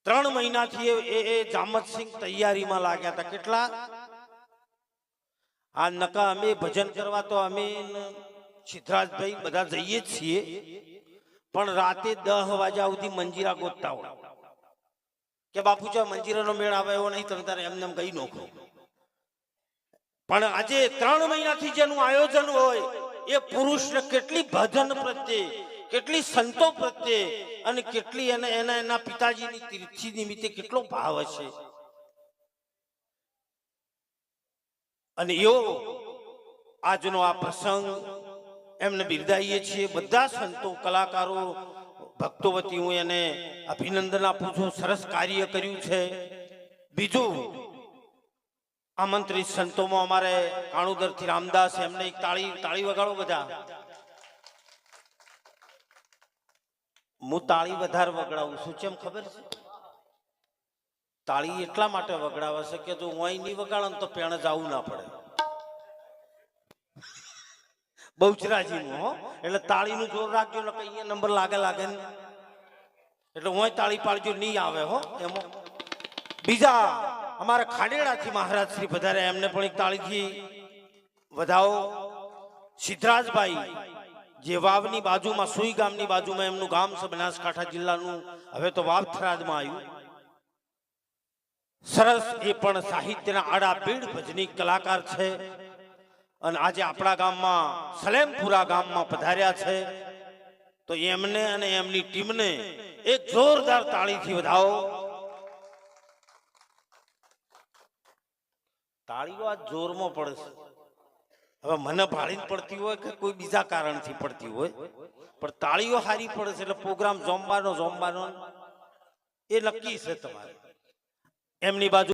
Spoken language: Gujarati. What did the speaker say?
3 મહિનાથી એ જામતસિંહ તૈયારીમાં લાગ્યા હતા. કેટલા આ નકા અમે ભજન કરવા તો અમે સિદ્ધરાજભાઈ બધા જઈએ જ છીએ, પણ રાતે 10 વાગ્યા સુધી મંજીરા ગોતતા હોય કે બાપુ જો મંજીરાનો મેળ આવે એવો નહીં, તમે તારે એમને ગઈ નોખો. પણ આજે 3 મહિનાથી જેનું આયોજન હોય એ પુરુષને કેટલી ભજન પ્રત્યે, કેટલી સંતો પ્રત્યે અને કેટલી એના પિતાજીની તીર્થી નિમિત્તે કેટલો ભાવ હશે. અને એવો આજનો આ પ્રસંગ એમને બિરદાવીએ છીએ. બધા સંતો, કલાકારો, ભક્તો વતી હું એને અભિનંદન આપું છું. સરસ કાર્ય કર્યું છે. બીજું આમંત્રિત સંતોમાં અમારે કાણુદરથી રામદાસ, એમને એક તાળી વગાડો બધા. હું તાળી વધારે વગડાવું છું, કેમ ખબર છે? તાળી એટલા માટે વગડાવે છે કે જો હું નહીં વગાડો ને તો પેણ જવું ના પડે. બહુચરાજીનું હો, એટલે તાળીનું જોર રાખજો ને કઈ નંબર લાગે ને, એટલે હું તાળી પાડજો, નહીં આવે હો એમાં. બીજા અમારા ખાડેડાથી મહારાજ શ્રી પધારે, એમને પણ એક તાળીથી વધાવો. સિદ્ધરાજભાઈ જે વાવની બાજુમાં, સુઈ ગામની બાજુમાં એમનું ગામ છે, બનાસકાંઠા જિલ્લાનું, હવે તો વાવ થરાદમાં આવ્યું. સરસ, એ પણ સાહિત્યના આડાપીડ ભજની કલાકાર છે અને આજે આપણા ગામમાં સલેમપુરા ગામમાં પધાર્યા છે. તો એમને અને એમની ટીમને એક જોરદાર તાળીથી વધાવો. તાળીઓ આ જોરમાં પડે છે. હવે મને ભાળીને પડતી હોય કે કોઈ બીજા કારણથી પડતી હોય, પણ તાળીઓ સારી પડે છે એટલે પ્રોગ્રામ જોમવાનો એ નક્કી છે તમારે. એમની બાજુ